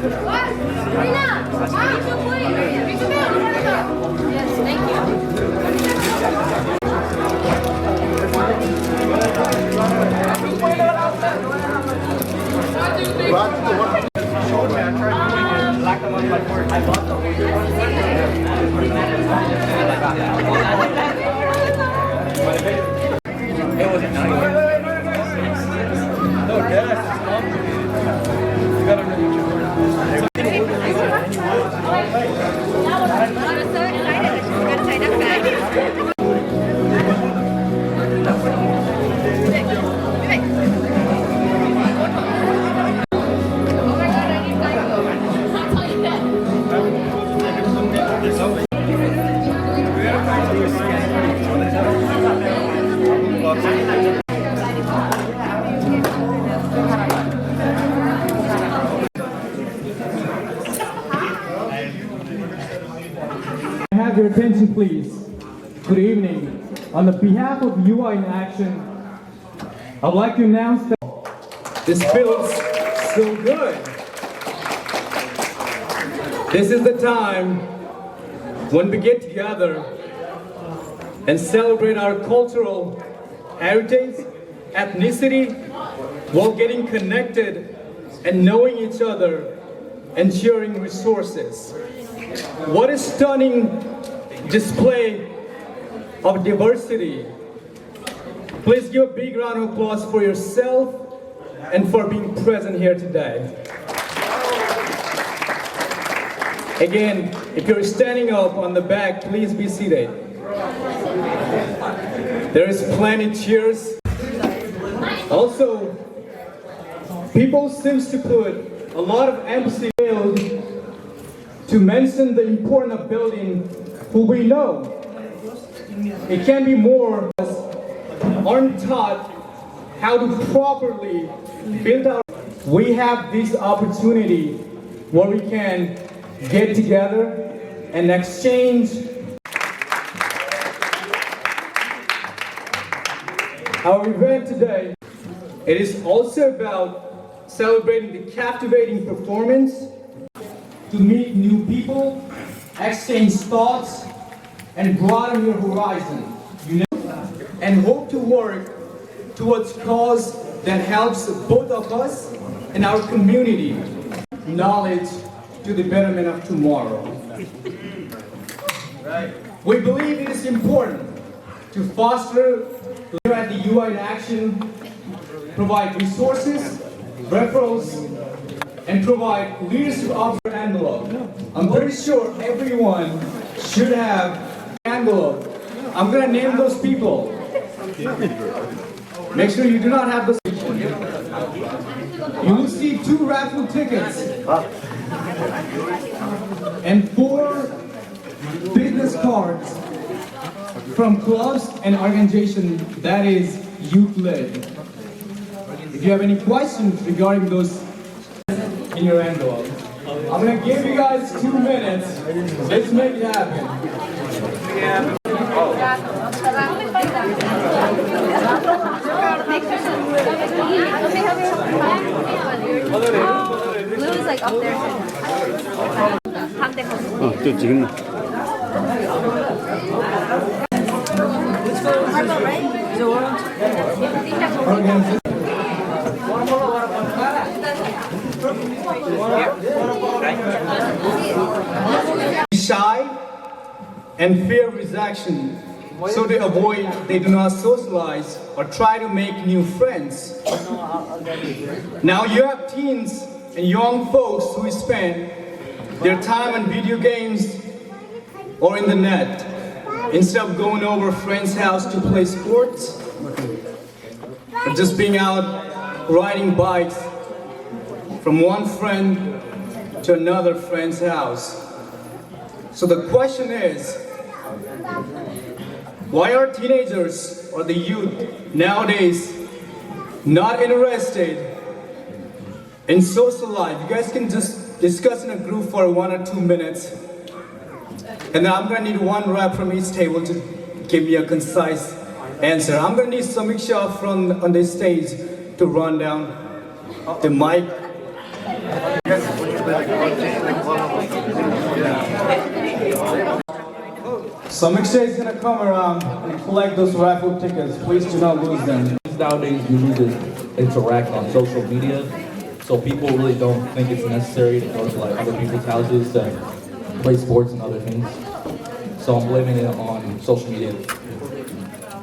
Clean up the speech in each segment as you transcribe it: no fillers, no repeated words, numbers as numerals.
Yes, thank Have your attention, please. Good evening. On the behalf of UI in Action, I'd like to announce that this feels so good. This is the time when we get together and celebrate our cultural heritage, ethnicity, while getting connected and knowing each other and sharing resources. What a stunning display of diversity. Please give a big round of applause for yourself and for being present here today. Again, if you're standing up on the back, please be seated. There is plenty of cheers. Also, people seems to put a lot of emphasis to mention the importance of building who we know. It can be more aren't taught how to properly build our. We have this opportunity where we can get together and exchange our event today. It is also about celebrating the captivating performance, to meet new people, exchange thoughts, and broaden your horizon, and hope to work towards a cause that helps both of us and our community. Knowledge to the betterment of tomorrow. We believe it is important to foster here at the UI in Action, provide resources, referrals, and provide leadership of your envelope. I'm pretty sure everyone should have an envelope. I'm going to name those people. Make sure you do not have those. You will see 2 raffle tickets and 4 business cards from clubs and organizations that is youth-led. If you have any questions regarding those in your envelope, I'm going to give you guys 2 minutes. Let's make it happen. Blue is like up there. 또 지금 Shy and fear rejection, so they do not socialize or try to make new friends. Now you have teens and young folks who spend their time on video games or in the net instead of going over a friend's house to play sports or just being out riding bikes from one friend to another friend's house. So the question is, why are teenagers or the youth nowadays not interested in social life? You guys can just discuss in a group for 1 or 2 minutes. And then I'm gonna need 1 rep from each table to give me a concise answer. I'm gonna need Samiksha from on this stage to run down the mic Samiksha is gonna come around and collect those raffle tickets. Please do not lose them. Nowadays, we need to interact on social media, so people really don't think it's necessary to go to like other people's houses to play sports and other things. So I'm blaming it on social media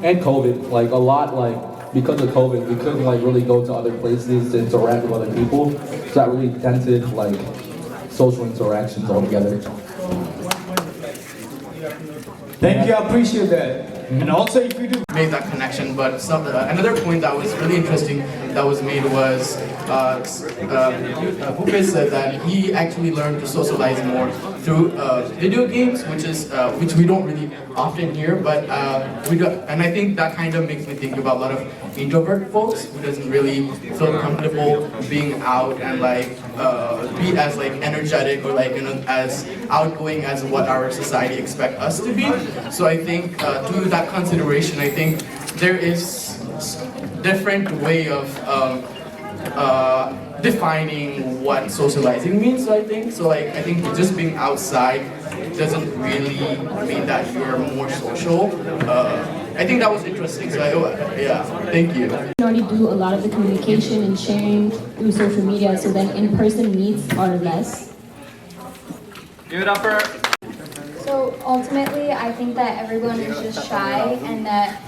and COVID. Like a lot, like because of COVID, we couldn't like really go to other places to interact with other people. So that really dented like social interactions altogether. Thank you, I appreciate that. And also, if you do made that connection, but another point that was really interesting that was made was Bhupesh said that he actually learned to socialize more through video games, which we don't really often hear, but we do, and I think that kind of makes me think about a lot of introvert folks who doesn't really feel comfortable being out and like be as like energetic or like as outgoing as what our society expects us to be. So I think to that consideration, I think there is different way of defining what socializing means. So I think I think just being outside doesn't really mean that you're more social. I think that was interesting. So yeah, thank you. We already do a lot of the communication and sharing through social media, so then in-person meets are less. Give it up for her. So ultimately, I think that everyone is just shy, and that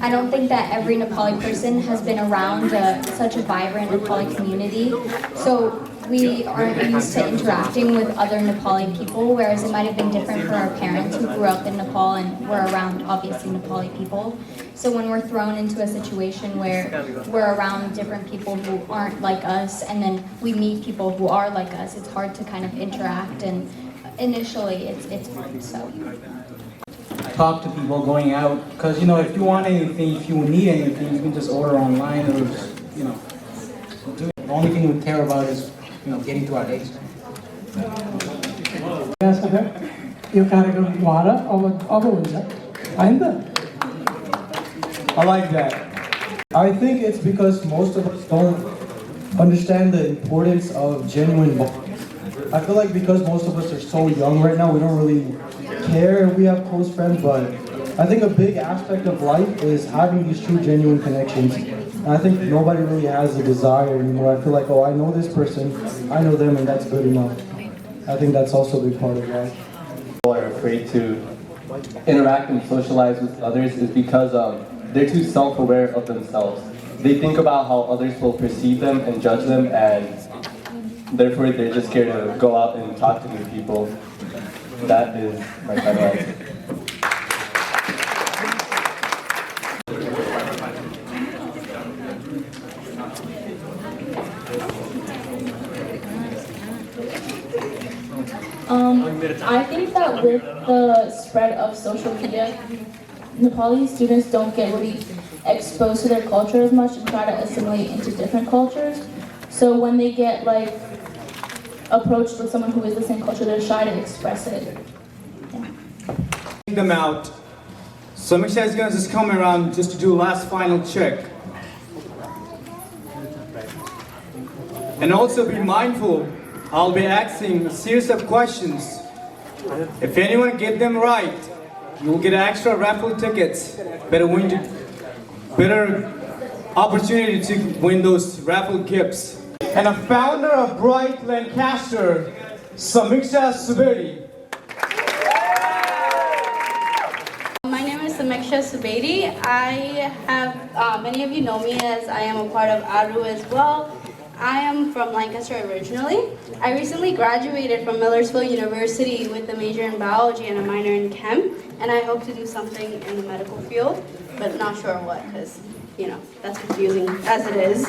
I don't think that every Nepali person has been around such a vibrant Nepali community. So we aren't used to interacting with other Nepali people, whereas it might have been different for our parents who grew up in Nepal and were around, obviously, Nepali people. So when we're thrown into a situation where we're around different people who aren't like us, and then we meet people who are like us, it's hard to kind of interact, and initially it's hard, so. Talk to people going out, because you know, if you want anything, if you need anything, you can just order online, or just, you know, do it. The only thing we care about is, you know, getting to our days. यो कार्यक्रमद्वारा अब हुन्छ हैन त I like that. I think it's because most of us don't understand the importance of genuine bond. I feel like because most of us are so young right now, we don't really care if we have close friends, but I think a big aspect of life is having these true genuine connections. And I think nobody really has the desire anymore. I feel like, oh, I know this person, I know them, and that's good enough. I think that's also a big part of life. People are afraid to interact and socialize with others is because they're too self-aware of themselves. They think about how others will perceive them and judge them, and therefore they're just scared to go out and talk to new people. That is my final answer. I think that with the spread of social media, Nepali students don't get really exposed to their culture as much and try to assimilate into different cultures. So when they get like approached with someone who is the same culture, they're shy to express it. Yeah. Them out. So Miksha is gonna just come around just to do a last final check. And also be mindful, I'll be asking a series of questions. If anyone get them right, you'll get extra raffle tickets. Better opportunity to win those raffle gifts. And a founder of Bright Lancaster, Samiksha Subedi. My name is Samiksha Subedi. I have, many of you know me as I am a part of ARU as well. I am from Lancaster originally. I recently graduated from Millersville University with a major in biology and a minor in chem, and I hope to do something in the medical field, but not sure what, because, you know, that's confusing as it is.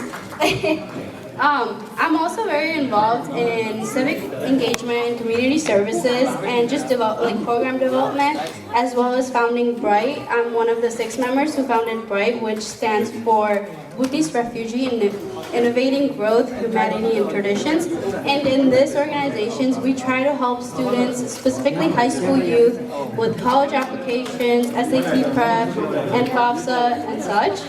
I'm also very involved in civic engagement, community services, and just program development, as well as founding Bright. I'm one of the 6 members who founded Bright, which stands for Buddhist Refugee in Innovating Growth, Humanity, and Traditions. And in this organization, we try to help students, specifically high school youth, with college applications, SAT prep, and FAFSA, and such.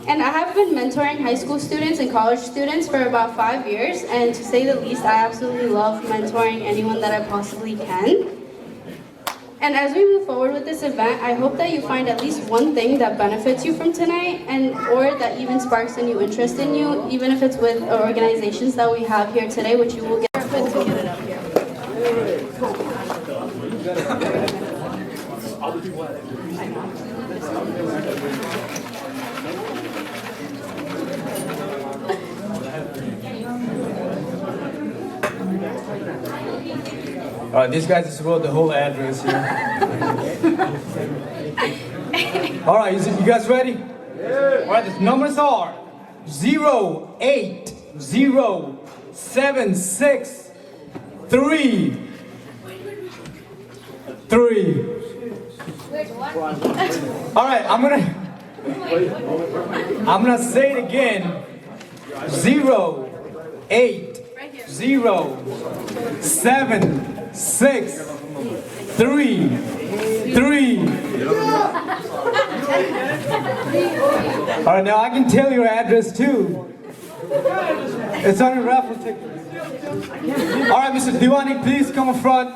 And I have been mentoring high school students and college students for about 5 years, and to say the least, I absolutely love mentoring anyone that I possibly can. And as we move forward with this event, I hope that you find at least one thing that benefits you from tonight, and or that even sparks a new interest in you, even if it's with organizations that we have here today, which you will get to get it up here. These guys just wrote the whole address here. All right, you guys ready? Yeah. All right, the numbers are 0807633. All right, I'm gonna say it again. 0807633. All right, now I can tell your address too. It's on your raffle ticket. All right, Mr. Diwani, please come up front.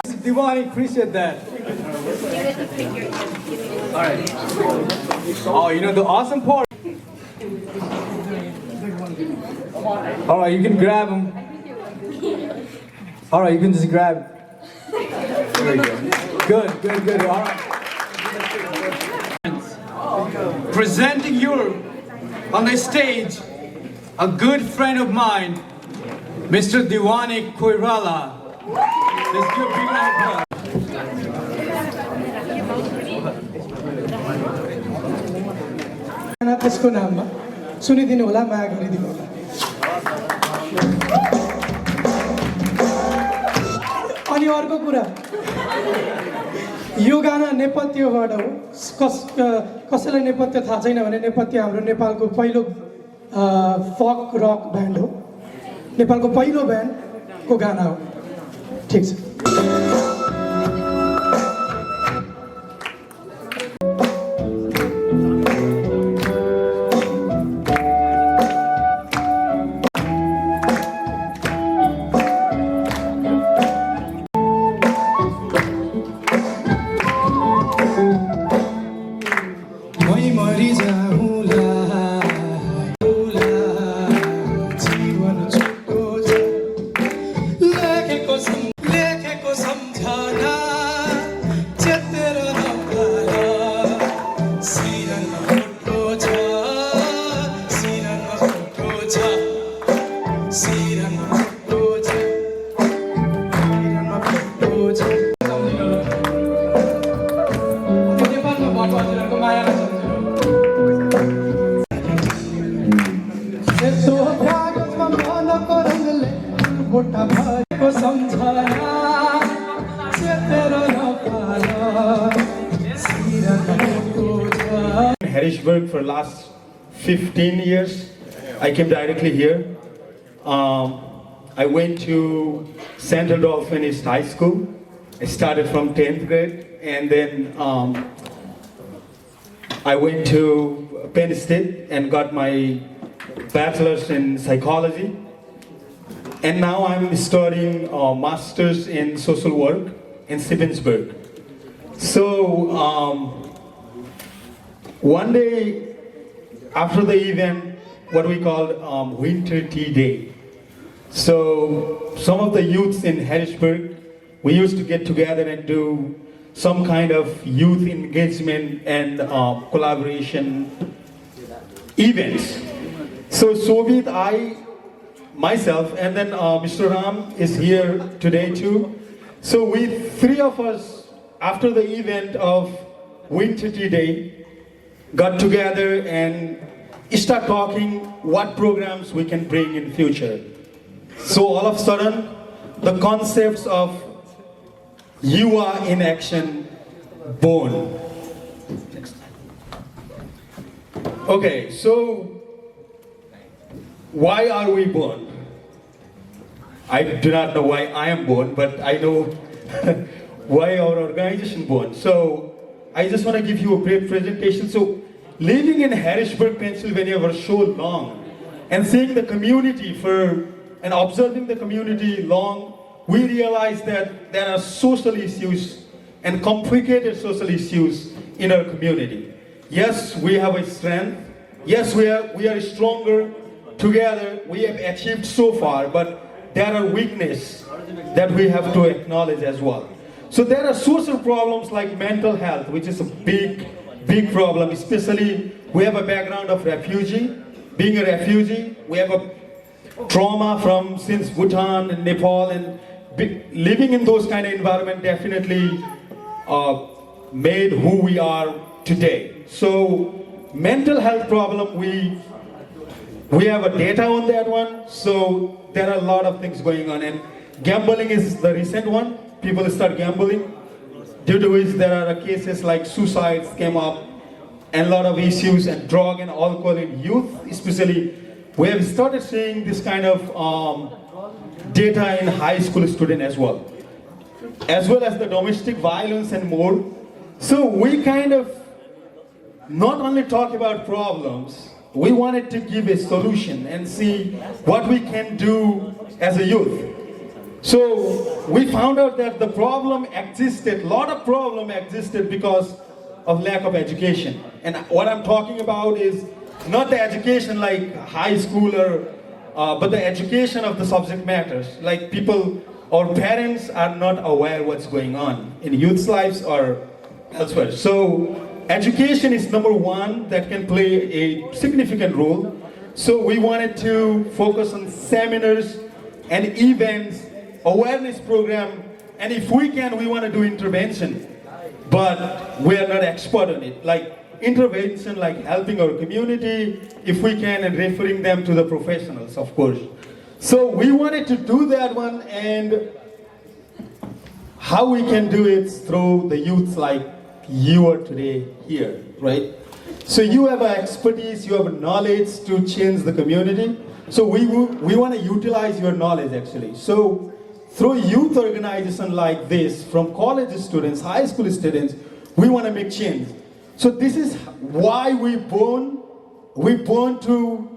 Mr. Diwani, appreciate that. All right. Oh, you know the awesome part. All right, you can grab them. All right, you can just grab it. There you go. Good. All right. Presenting you on the stage, a good friend of mine, Mr. Diwani Koirala. Let's give a big round of applause. त्यसको नाममा सुनिदिनु होला, माया गरिदिनु होला। अनि अर्को कुरा, यो गाना नेपथ्यबाट हो। कसैलाई नेपथ्य थाहा छैन भने नेपथ्य हाम्रो नेपालको पहिलो फक रक ब्यान्ड हो, नेपालको पहिलो ब्यान्डको गाना हो। ठिक छ। Harrisburg for last 15 years. I came directly here. I went to Central Dolphin East High School. I started from 10th grade, and then I went to Penn State and got my bachelor's in psychology. And now I'm studying master's in social work in Shippensburg. So one day after the event, what we called Winter Tea Day. So some of the youths in Harrisburg, we used to get together and do some kind of youth engagement and collaboration events. So Soviet, myself, and then Mr. Ram is here today too. So we three of us, after the event of Winter Tea Day, got together and start talking what programs we can bring in future. So all of a sudden, the concepts of you are in action born. Okay, so why are we born? I do not know why I am born, but I know why our organization born. So I just want to give you a brief presentation. So, living in Harrisburg, Pennsylvania for so long, and seeing the community and observing the community long, we realized that there are social issues and complicated social issues in our community. Yes, we have a strength. Yes, we are stronger. Together, we have achieved so far, but there are weaknesses that we have to acknowledge as well. So there are social problems like mental health, which is a big problem, especially we have a background of refugee. Being a refugee, we have a trauma since Bhutan and Nepal, and living in those kind of environment definitely made who we are today. So mental health problem, we have a data on that one. So there are a lot of things going on, and gambling is the recent one. People start gambling, due to which there are cases like suicides came up, and a lot of issues, and drug and alcohol in youth, especially. We have started seeing this kind of data in high school students as well as the domestic violence and more. So we kind of not only talk about problems, we wanted to give a solution and see what we can do as a youth. So we found out that the problem existed, a lot of problem existed because of lack of education. And what I'm talking about is not the education like high school but the education of the subject matters. Like people or parents are not aware what's going on in youth's lives or elsewhere. So education is number one that can play a significant role. So we wanted to focus on seminars and events, awareness program, and if we can, we want to do intervention, but we are not expert on it. Like intervention, like helping our community, if we can, and referring them to the professionals, of course. So we wanted to do that one, and how we can do it through the youth like you are today here, right? So you have expertise, you have knowledge to change the community. So we want to utilize your knowledge actually. So through youth organization like this, from college students, high school students, we want to make change. So this is why we born to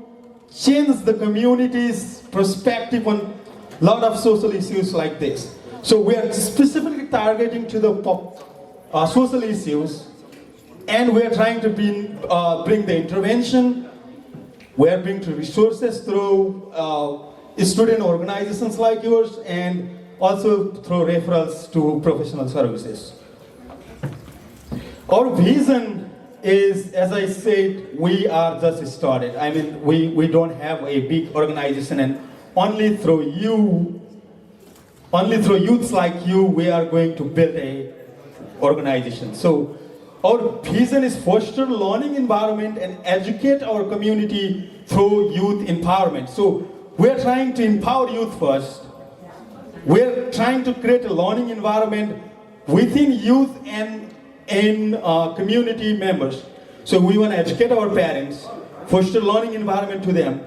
change the community's perspective on a lot of social issues like this. So we are specifically targeting to the social issues, and we are trying to bring the intervention. We are bringing resources through student organizations like yours, and also through referrals to professional services. Our vision is, as I said, we are just started. I mean, we don't have a big organization, and only through youths like you, we are going to build a organization. So our vision is foster learning environment and educate our community through youth empowerment. So we're trying to empower youth first. We're trying to create a learning environment within youth and in community members. So we want to educate our parents, foster learning environment to them,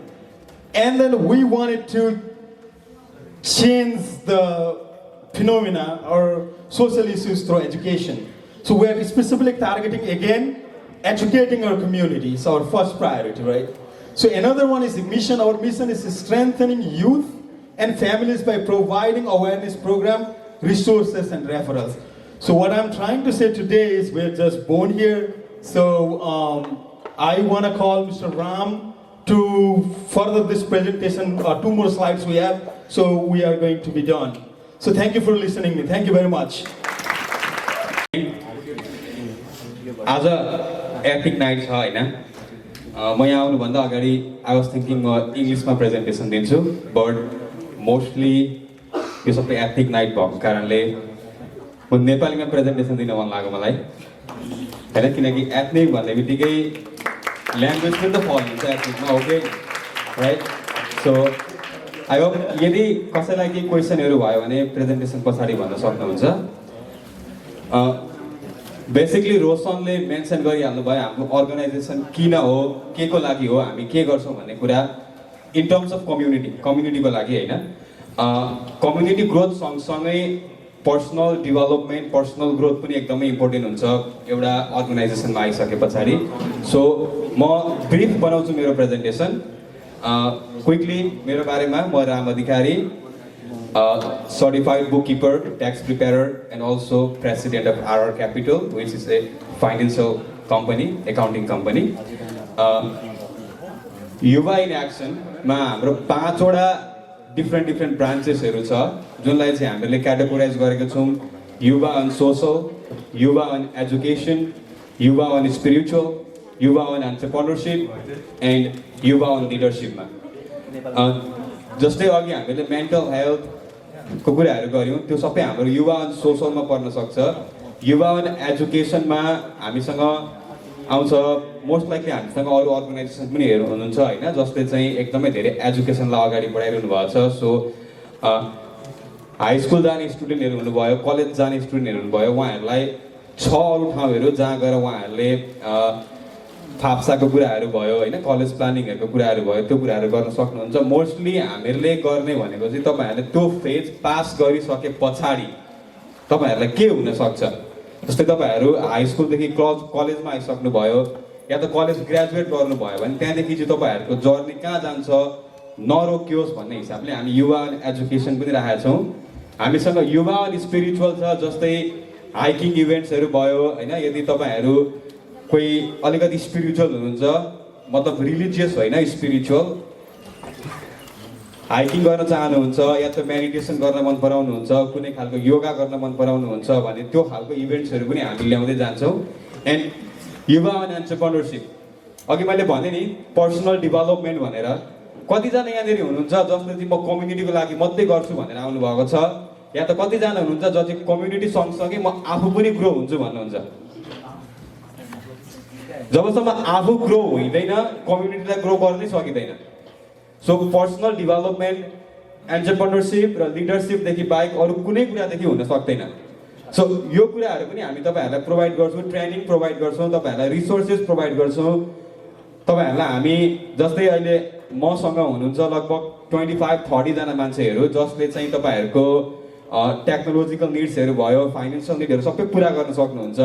and then we wanted to change the phenomena or social issues through education. So we're specifically targeting, again, educating our community. It's our first priority, right? So another one is the mission. Our mission is strengthening youth and families by providing awareness program, resources, and referrals. So what I'm trying to say today is we're just born here. So I want to call Mr. Ram to further this presentation. 2 more slides we have, so we are going to be done. So thank you for listening to me. Thank you very much. आज epic night छ हैन म यहाँ आउनुभन्दा अगाडि I was thinking म इङ्ग्लिसमा presentation दिन्छु but mostly यो सबै एपिक नाइट भएको कारणले म नेपालीमा प्रेजेन्टेसन दिन मन लाग्यो मलाई हैन किनकि एथनिक भन्ने बित्तिकै ल्याङ्ग्वेज पनि त फल हुन्छ एथनिकमा okay right so I hope यदि कसैलाई केही क्वेसनहरू भयो भने प्रेजेन्टेसन पछाडि भन्न सक्नुहुन्छ बेसिकली रोशनले मेन्सन गरिहाल्नु भयो हाम्रो अर्गनाइजेसन किन हो के को लागि हो हामी के गर्छौँ भन्ने कुरा इन टर्म्स अफ कम्युनिटीको लागि हैन कम्युनिटी ग्रोथ सँगसँगै पर्सनल डेभलपमेन्ट पर्सनल ग्रोथ पनि एकदमै इम्पोर्टेन्ट हुन्छ एउटा अर्गनाइजेसनमा आइसके पछाडि सो म ब्रिफ बनाउँछु मेरो प्रेजेन्टेसन क्विकली मेरो बारेमा म Ram Adhikari certified bookkeeper tax preparer and also president of RR capital which is a financial company accounting company युवा इन एक्सनमा हाम्रो 5वटा डिफ्रेन्ट ब्रान्चेसहरू छ जुनलाई चाहिँ हामीले क्याटेगोराइज गरेको छौँ युवा अन सोसल युवा अन एजुकेसन युवा अन स्पिरिचुअल युवा अन एन्टरप्रेन्योरसिप एन्ड युवा अन लिडरसिपमा जस्तै अघि हामीले मेन्टल हेल्थको कुराहरू गऱ्यौँ त्यो सबै हाम्रो युवा अन सोसलमा पर्न सक्छ युवा अन एजुकेसनमा हामीसँग आउँछ मोस्ट लाइकली हामीसँग अरू अर्गनाइजेसन पनि हुनुहुन्छ होइन जसले चाहिँ एकदमै धेरै एजुकेसनलाई अगाडि बढाइरहनु भएको छ सो हाई स्कुल जाने स्टुडेन्टहरू हुनुभयो कलेज जाने स्टुडेन्टहरू हुनुभयो उहाँहरूलाई 6 अरू ठाउँहरू जहाँ गएर उहाँहरूले फाप्साको कुराहरू भयो होइन कलेज प्लानिङहरूको कुराहरू भयो त्यो कुराहरू गर्न सक्नुहुन्छ मोस्टली हामीहरूले गर्ने भनेको चाहिँ तपाईँहरूले त्यो फेज पास गरिसके पछाडि तपाईँहरूलाई के हुनसक्छ जस्तै तपाईँहरू हाई स्कुलदेखि कलेजमा आइसक्नुभयो या त कलेज ग्रेजुएट गर्नुभयो भने त्यहाँदेखि चाहिँ तपाईँहरूको जर्नी कहाँ जान्छ नरोकियोस् भन्ने हिसाबले हामी युवा अनि एजुकेसन पनि राखेका छौँ हामीसँग युवा अनि स्पिरिचुअल छ जस्तै हाइकिङ इभेन्ट्सहरू भयो होइन यदि तपाईँहरू कोही अलिकति स्पिरिचुअल हुनुहुन्छ मतलब रिलिजियस होइन स्पिरिचुअल हाइकिङ गर्न चाहनुहुन्छ या त मेडिटेसन गर्न मन पराउनुहुन्छ कुनै खालको योगा गर्न मन पराउनुहुन्छ भने त्यो खालको इभेन्ट्सहरू पनि हामी ल्याउँदै जान्छौँ एन्ड युवा अनि एन्टरप्रेन्योरसिप अघि मैले भने नि पर्सनल डेभलपमेन्ट भनेर कतिजना यहाँनिर हुनुहुन्छ जसले चाहिँ म कम्युनिटीको लागि मात्रै गर्छु भनेर आउनुभएको छ या त कतिजना हुनुहुन्छ जो चाहिँ कम्युनिटी सँगसँगै म आफू पनि ग्रो हुन्छु भन्नुहुन्छ जबसम्म आफू ग्रो हुँदैन कम्युनिटीलाई ग्रो गर्नै सकिँदैन सो पर्सनल डेभलपमेन्ट एन्टरप्रेन्योरसिप र लिडरसिपदेखि बाहेक अरू कुनै कुरादेखि हुन सक्दैन सो यो कुराहरू पनि हामी तपाईँहरूलाई प्रोभाइड गर्छौँ ट्रेनिङ प्रोभाइड गर्छौँ तपाईँहरूलाई रिसोर्सेस प्रोभाइड गर्छौँ तपाईँहरूलाई हामी जस्तै अहिले मसँग हुनुहुन्छ लगभग 25-30 जना मान्छेहरू जसले चाहिँ तपाईँहरूको टेक्नोलोजिकल निड्सहरू भयो फाइनेन्सियल निडहरू सबै पुरा गर्न सक्नुहुन्छ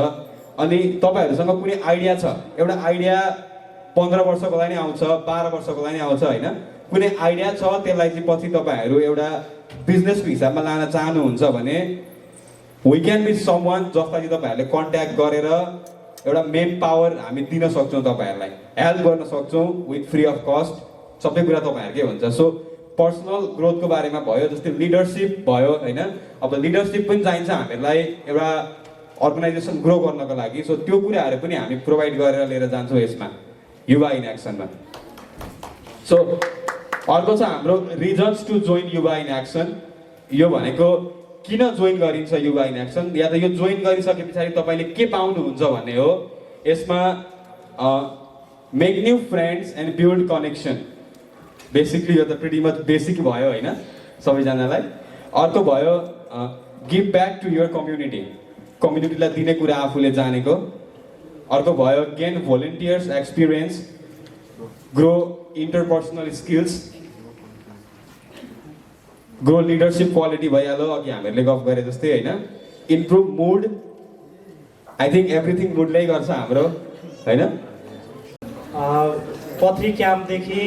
अनि तपाईँहरूसँग कुनै आइडिया छ एउटा आइडिया 15 वर्षको लागि नै आउँछ 12 वर्षको लागि नै आउँछ होइन कुनै आइडिया छ त्यसलाई चाहिँ पछि तपाईँहरू एउटा बिजनेसको हिसाबमा लान चाहनुहुन्छ भने वी क्यान बी समवान जसलाई चाहिँ तपाईँहरूले कन्ट्याक्ट गरेर एउटा मेन पावर हामी दिन सक्छौँ तपाईँहरूलाई हेल्प गर्न सक्छौँ विथ फ्री अफ कस्ट सबै कुरा तपाईँहरूकै हुन्छ सो पर्सनल ग्रोथको बारेमा भयो जस्तै लिडरसिप भयो होइन अब लिडरसिप पनि चाहिन्छ हामीहरूलाई एउटा अर्गनाइजेसन ग्रो गर्नको लागि सो त्यो कुराहरू पनि हामी प्रोभाइड गरेर लिएर जान्छौँ यसमा युवा इन एक्सनमा सो अर्को छ हाम्रो रिजन्स टु जोइन युवा इन एक्सन यो भनेको किन जोइन गरिन्छ युवा इन एक्सन या त यो जोइन गरिसके पछाडि तपाईँले के पाउनुहुन्छ भन्ने हो यसमा make new friends and build connection basically यो त प्रिटी मच बेसिक भयो होइन सबैजनालाई अर्को भयो गिभ ब्याक टु यर कम्युनिटीलाई दिने कुरा आफूले जानेको अर्को भयो gain volunteers experience grow interpersonal skills grow leadership quality भइहाल्यो अघि हामीहरूले गफ गरे जस्तै होइन इम्प्रुभ मुड आई थिङ्क एभ्रिथिङ मुडले गर्छ हाम्रो होइन पथरी क्याम्पदेखि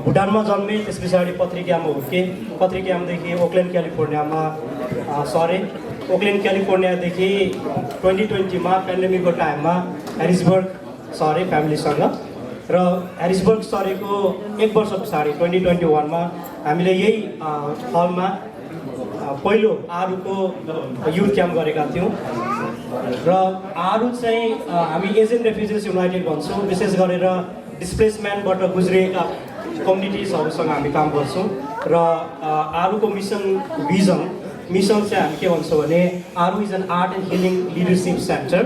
भुटानमा जन्मेँ त्यस पछाडि पथरी क्याम्पमा हुर्केँ पथरी क्याम्पदेखि ओक्ल्यान्ड क्यालिफोर्नियादेखि 2020मा पेन्डेमिकको टाइममा ह्यारिसबर्ग सरेँ फ्यामिलीसँग र ह्यारिसबर्ग सरेको 1 वर्ष पछाडि 2021मा हामीले यही हलमा पहिलो आरुको युथ क्याम्प गरेका थियौँ र आरु चाहिँ हामी एजियन रेफ्युजिज युनाइटेड भन्छौँ विशेष गरेर डिस्प्लेसमेन्टबाट गुज्रिएका कम्युनिटिजहरूसँग हामी काम गर्छौँ र आरुको मिसन चाहिँ हामी के भन्छौँ भने आरु is an art and healing leadership centre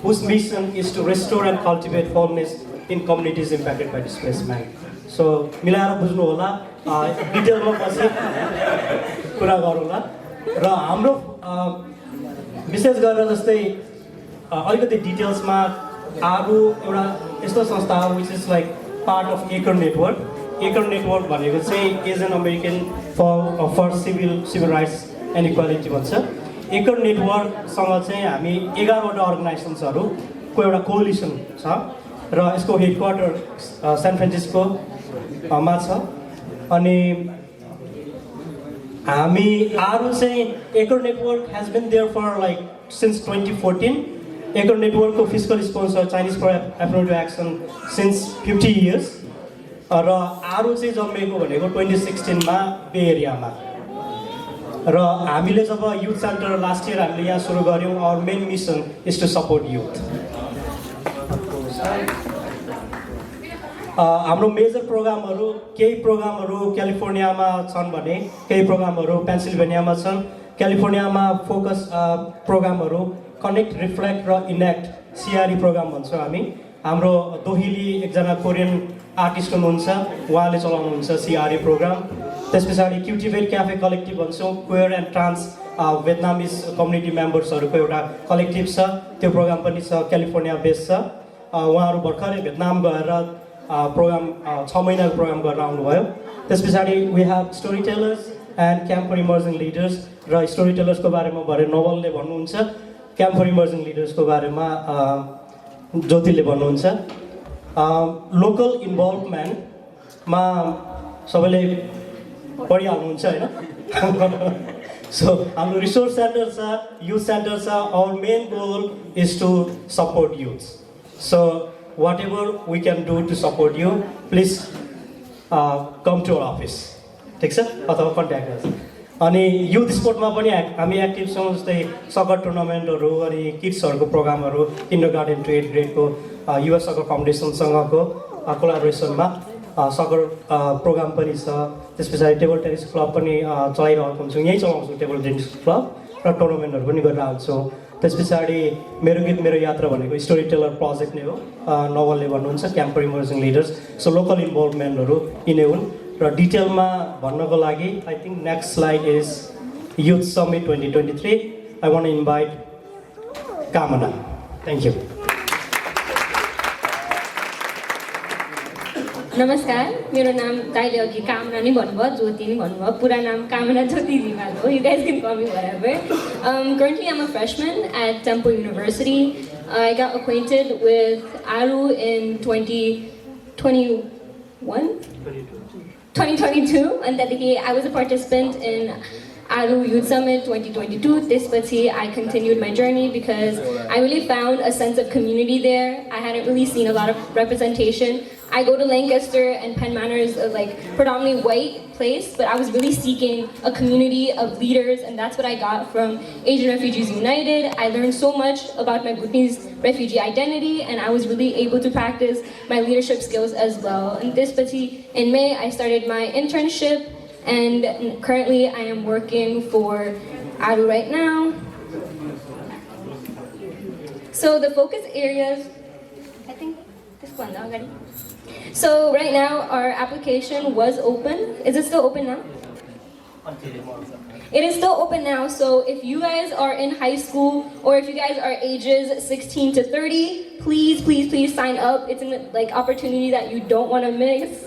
whose mission is to restore and cultivate wholeness in communities impacted by displacement. So, मिलाएर बुझ्नु होला डिटेलमा पछि कुरा गरौँला र हाम्रो विशेष गरेर जस्तै अलिकति डिटेल्समा आरु एउटा यस्तो संस्था हो which is like part of AACRE network भनेको चाहिँ Asian American for civil rights and equality भन्छ। एकड नेटवर्कसँग चाहिँ हामी 11वटा अर्गनाइजेसन्सहरूको एउटा कोलिसन छ र यसको हेडक्वार्टर सान फ्रान्सिस्कोमा छ। अनि हामी अरू चाहिँ एकड network has been there for like since 2014। एकड नेटवर्कको physical sponsor Chinese for affirmative action since 50 years र अरू चाहिँ जन्मेको भनेको 2016 बे एरियामा। र हामीले जब युथ सेन्टर लास्ट इयर हामीले यहाँ सुरु गऱ्यौँ, our main mission is to support youth. हाम्रो मेजर प्रोग्रामहरू केही प्रोग्रामहरू क्यालिफोर्नियामा छन् भने केही प्रोग्रामहरू पेन्सिल्भेनियामा छन्। क्यालिफोर्नियामा फोकस प्रोग्रामहरू कनेक्ट, रिफ्लेक्ट र इनेक्ट सिआरई प्रोग्राम भन्छौँ हामी। हाम्रो दोहिली एकजना कोरियन आर्टिस्ट हुनुहुन्छ, उहाँले चलाउनुहुन्छ सिआरई प्रोग्राम। त्यस पछाडि क्युटिभेट क्याफे कलेक्टिभ भन्छौँ, क्वेयर एन्ड ट्रान्स भियतनामिज कम्युनिटी मेम्बर्सहरूको एउटा कलेक्टिभ छ, त्यो प्रोग्राम पनि छ, क्यालिफोर्निया बेस्ड छ। उहाँहरू भर्खरै भियतनाम गएर प्रोग्राम 6 महिनाको प्रोग्राम गरेर आउनुभयो। त्यस पछाडि we have story tellers and camp for emerging leaders, र स्टोरी टेलर्सको बारेमा भरे नोभलले भन्नुहुन्छ, क्याम्प फर इमर्जिङ लिडर्सको बारेमा ज्योतिले भन्नुहुन्छ। लोकल इन्भल्भमेन्टमा सबैले पढिहाल्नुहुन्छ होइन? सो हाम्रो रिसोर्स सेन्टर छ, युथ सेन्टर छ। Our main goal is to support youth. So whatever we can do to support you, please come to our office. ठिक छ? अथवा कन्ट्याक्ट गर्छ। अनि युथ स्पोर्टमा पनि हामी एक्टिभ छौँ, जस्तै सकर टुर्नामेन्टहरू, अनि किड्सहरूको प्रोग्रामहरू, किन्डरगार्टन टु 8th ग्रेडको युएस सकर फाउन्डेसनसँगको कोलाबोरेसनमा सकर प्रोग्राम पनि छ। त्यस पछाडि टेबल टेनिस क्लब पनि चलाइरहेको हुन्छौँ, यहीँ चलाउँछौँ टेबल टेनिस क्लब, र टुर्नामेन्टहरू पनि गरेर आउँछौँ। त्यस पछाडि मेरो गीत मेरो यात्रा भनेको स्टोरी टेलर प्रोजेक्ट नै हो, नोभलले भन्नुहुन्छ, camp for emerging leaders. So local इन्भल्भमेन्टहरू यिनै हुन्। र डिटेलमा भन्नको लागि I think next slide is youth summit 2023। I want to invite Kamana. Thank you. नमस्कार, मेरो नाम दाइले अघि कामना नै भन्नुभयो, ज्योति नै भन्नुभयो, पुरा नाम कामना ज्योति रिमाल हो। You guys can call me whatever. Currently I'm a freshman at Temple University. I got acquainted with Aru in 2022, and that I was a participant in Aru Youth Summit 2022. This pachi I continued my journey because I really found a sense of community there. I hadn't really seen a lot of representation. I go to Lancaster, and Penn Manor is a predominantly white place, but I was really seeking a community of leaders, and that's what I got from Asian Refugees United. I learned so much about my Bhutanese refugee identity, and I was really able to practice my leadership skills as well. And this pachi, in May, I started my internship, and currently I am working for Aru right now. So the focus areas, I think this one already. So right now our application was open. Is it still open now? It is still open now, so if you guys are in high school or if you guys are ages 16 to 30, please sign up. It's an opportunity that you don't want to miss.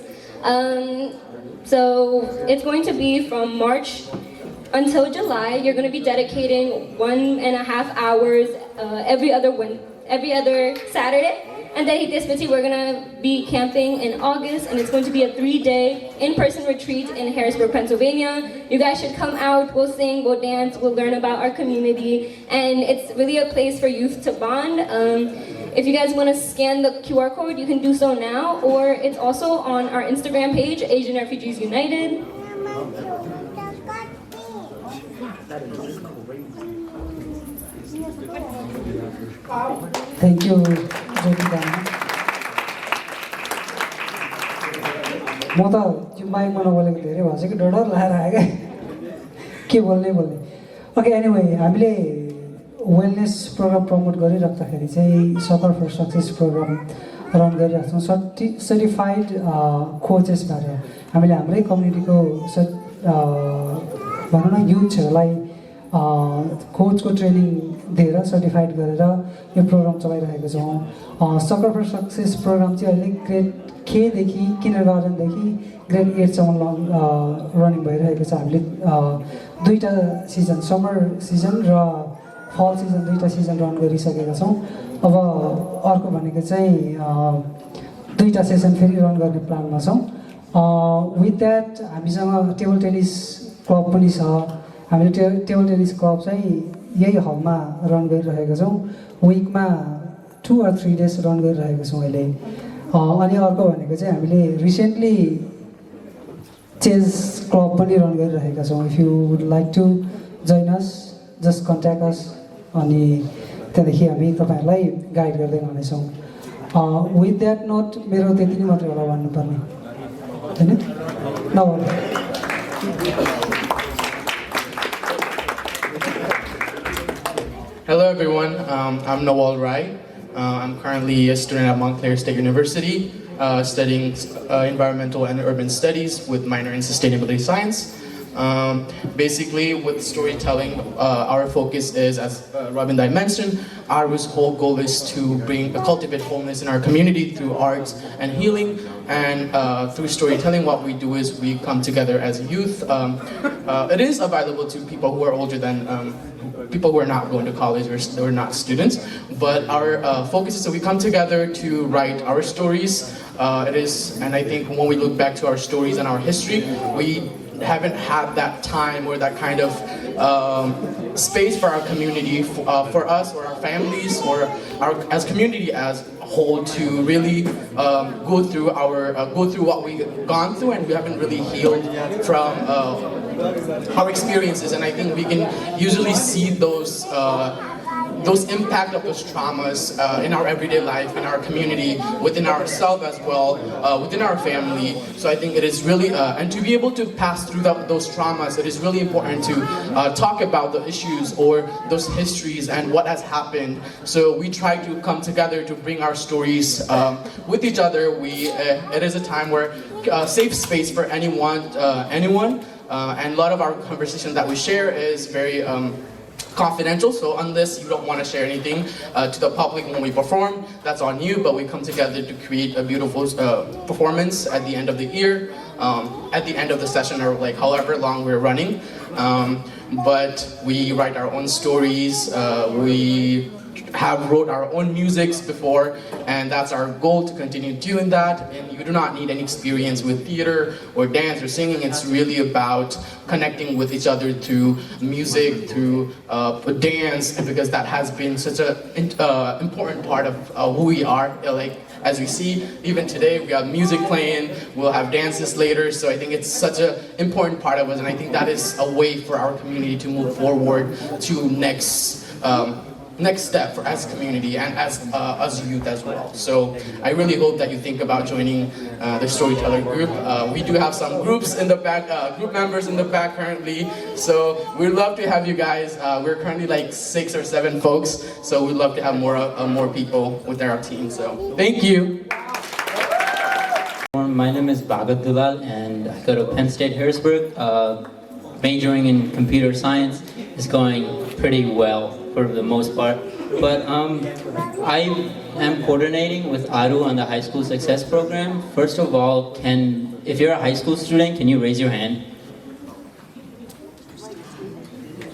So it's going to be from March until July. You're going to be dedicating 1.5 hours every other Saturday. And then we're going to be camping in August, and it's going to be a 3-day in-person retreat in Harrisburg, Pennsylvania. You guys should come out. We'll sing, we'll dance, we'll learn about our community, and it's really a place for youth to bond. If you guys want to scan the QR code, you can do so now, or it's also on our Instagram page, Asian Refugees United. Thank you, Jyotika. म त त्यो माइकमा नबोलेको धेरै भएको छ कि डर लागेर आयो क्या के बोल्ने ओके एनिवे हामीले वेलनेस प्रोग्राम प्रमोट गरिराख्दाखेरि चाहिँ सकर फर सक्सेस प्रोग्राम रन गरिरहेको छौँ सर्टिफाइड कोचेसबाट हामीले हाम्रै कम्युनिटीको भनौँ न युथहरूलाई कोचको ट्रेनिङ दिएर सर्टिफाइड गरेर यो प्रोग्राम चलाइरहेको छौँ। सकर फर सक्सेस प्रोग्राम चाहिँ अहिले ग्रेड केदेखि किन्डरगार्टनदेखि ग्रेड 8सम्म रनिङ भइरहेको छ। हामीले दुईवटा सिजन समर सिजन र फल सिजन दुईवटा सिजन रन गरिसकेका छौँ। अब अर्को भनेको चाहिँ दुईवटा सेसन फेरि रन गर्ने प्लानमा छौँ। विथ द्याट हामीसँग टेबल टेनिस क्लब पनि छ। हामीले टेबल टेनिस क्लब चाहिँ यही हलमा रन गरिरहेका छौँ। विकमा 2 or 3 days रन गरिरहेका छौँ अहिले। अनि अर्को भनेको चाहिँ हामीले रिसेन्टली चेस क्लब पनि रन गरिरहेका छौँ। If you would like to join us just contact us. अनि त्यहाँदेखि हामी तपाईँहरूलाई गाइड गर्दै लानेछौँ। विथ द्याट नोट मेरो त्यति नै मात्रै होला भन्नुपर्ने होइन नभन्नु। Hello everyone, I'm Nawal Rai. I'm currently a student at Montclair State University, studying environmental and urban studies with minor in sustainability science. Basically, with storytelling, our focus is, as Robin Dai mentioned, our whole goal is to cultivate wholeness in our community through arts and healing. And through storytelling, what we do is we come together as youth. It is available to people who are older than people who are not going to college or not students. But our focus is that we come together to write our stories. And I think when we look back to our stories and our history, we haven't had that time or that kind of space for our community, for us or our families or as community as a whole to really go through what we've gone through, and we haven't really healed from our experiences. And I think we can usually see those impact of those traumas in our everyday life, in our community, within ourselves as well, within our family. So I think it is really, and to be able to pass through those traumas, it is really important to talk about the issues or those histories and what has happened. So we try to come together to bring our stories with each other. It is a time where safe space for anyone, and a lot of our conversation that we share is very confidential, so unless you don't want to share anything to the public when we perform, that's on you, but we come together to create a beautiful performance at the end of the year, at the end of the session, or like however long we're running. But we write our own stories, we have wrote our own musics before, and that's our goal, to continue doing that. And you do not need any experience with theater or dance or singing. It's really about connecting with each other through music, through dance, and because that has been such an important part of who we are. Like, as we see, even today, we have music playing, we'll have dances later, so I think it's such an important part of us, and I think that is a way for our community to move forward to next step for as a community and as youth as well. So I really hope that you think about joining the Storyteller group. We do have some groups in the back, group members in the back currently. So we'd love to have you guys. We're currently like 6 or 7 folks. So we'd love to have more people with our team. So thank you. My name is Bhagat Dulal and I go to Penn State Harrisburg. Majoring in computer science is going pretty well for the most part. But I am coordinating with Aru on the High School Success Program. First of all, if you're a high school student, can you raise your hand?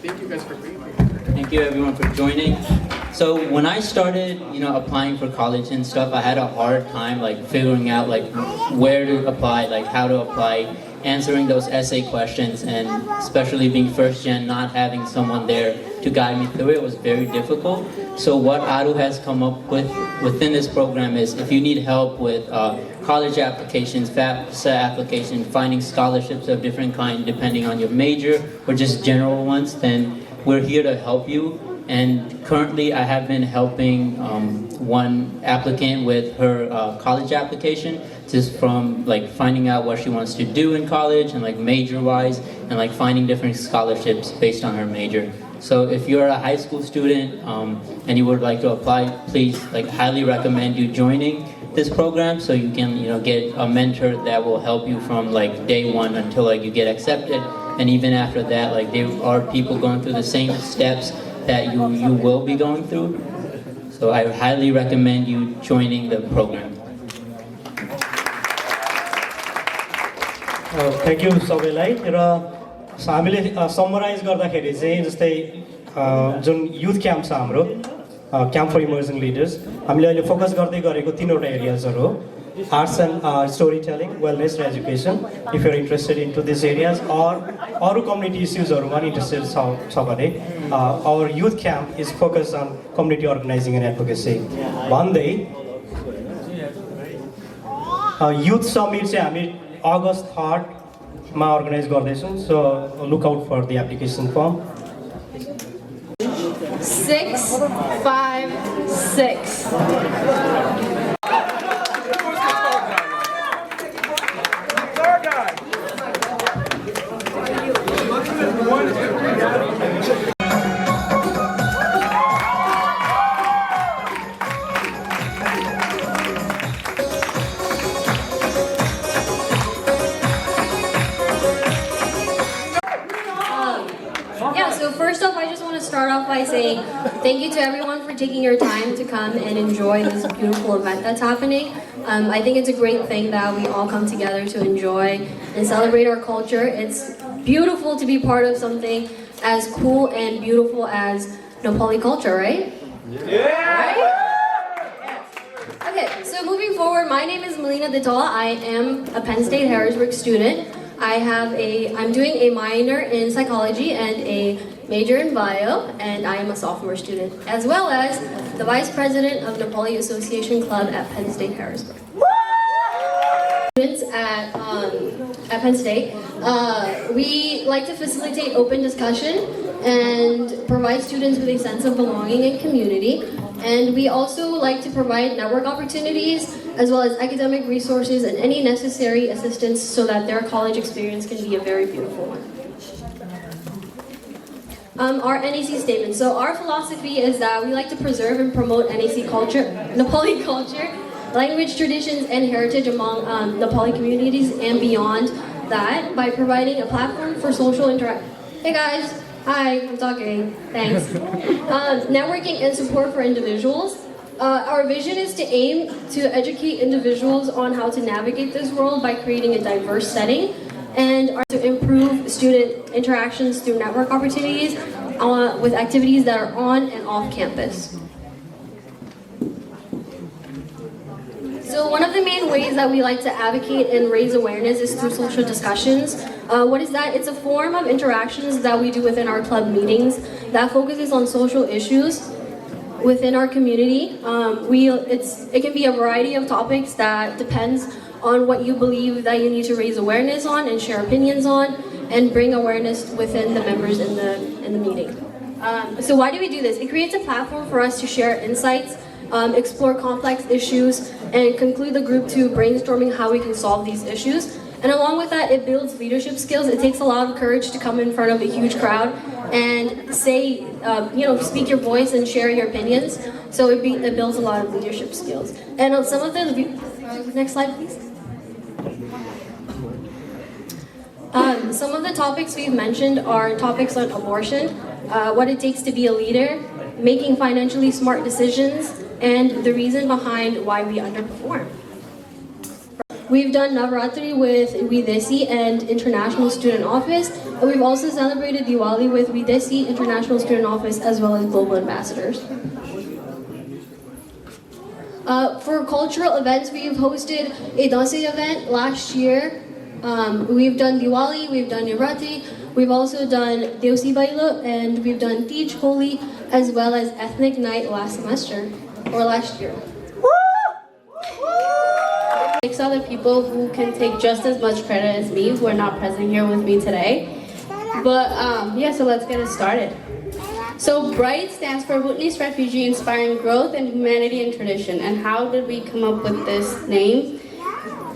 Thank you guys for being here. Thank you everyone for joining. So when I started, applying for college and stuff, I had a hard time like figuring out like where to apply, like how to apply, answering those essay questions, and especially being first gen, not having someone there to guide me through it was very difficult. So what Aru has come up with within this program is if you need help with college applications, FAFSA applications, finding scholarships of different kind depending on your major or just general ones, then we're here to help you. And currently I have been helping one applicant with her college application, just from like finding out what she wants to do in college and like major wise, and like finding different scholarships based on her major. So if you're a high school student and you would like to apply, please highly recommend you joining this program so you can get a mentor that will help you from day one until you get accepted. and even after that, like there are people going through the same steps that you will be going through. So I highly recommend you joining the program. Thank you सबैलाई र हामीले summarise गर्दाखेरि चाहिँ जस्तै जुन youth camp छ हाम्रो camp for emerging leaders हामीले अहिले focus गर्दै गरेको तीनवटा एरियाजहरू हो arts and story telling wellness र education if you're interested in to this areas अरू कम्युनिटी इस्युजहरूमा इन्ट्रेस्टेड छ भने our youth camp is focus on community organizing and advocacy भन्दै युथ समिट चाहिँ हामी August 3rd मा अर्गनाइज गर्दैछौँ so look out for the application form 656. So first off, I just want to start off by saying thank you to everyone for taking your time to come and enjoy this beautiful event that's happening. I think it's a great thing that we all come together to enjoy and celebrate our culture. It's beautiful to be part of something as cool and beautiful as Nepali culture, right? Yeah! Right? Okay, so moving forward, my name is Melina Ditala. I am a Penn State Harrisburg student. I'm doing a minor in psychology and a major in bio, and I am a sophomore student, as well as the vice president of Nepali Association Club at Penn State Harrisburg. Students at Penn State, we like to facilitate open discussion and provide students with a sense of belonging and community. And we also like to provide network opportunities as well as academic resources and any necessary assistance so that their college experience can be a very beautiful one. Our NAC statement. So our philosophy is that we like to preserve and promote NAC culture, Nepali culture, language, traditions, and heritage among Nepali communities and beyond that by providing a platform for social interaction. Hey guys. Hi, I'm talking. Thanks. Networking and support for individuals. Our vision is to aim to educate individuals on how to navigate this world by creating a diverse setting and to improve student interactions through network opportunities with activities that are on and off campus. So one of the main ways that we like to advocate and raise awareness is through social discussions. What is that? It's a form of interactions that we do within our club meetings that focuses on social issues within our community. It can be a variety of topics that depends on what you believe that you need to raise awareness on and share opinions on and bring awareness within the members in the meeting. So why do we do this? It creates a platform for us to share insights, explore complex issues, and conclude the group to brainstorming how we can solve these issues. And along with that, it builds leadership skills. It takes a lot of courage to come in front of a huge crowd and say, speak your voice and share your opinions. So it builds a lot of leadership skills. And some of the, next slide please. Some of the topics we've mentioned are topics on abortion, what it takes to be a leader, making financially smart decisions, and the reason behind why we underperform. We've done Navratri with Videsi and International Student Office, and we've also celebrated Diwali with Videsi, International Student Office, as well as Global Ambassadors. For cultural events, we've hosted a Dasai event last year. We've done Diwali, we've done Navratri, we've also done Deusi Bailo, and we've done Tej Holi, as well as Ethnic Night last semester, or last year. 6 other people who can take just as much credit as me who are not present here with me today. But so let's get it started. So BRIGHT stands for Bhutanese Refugee Inspiring Growth and Humanity and Tradition. And how did we come up with this name?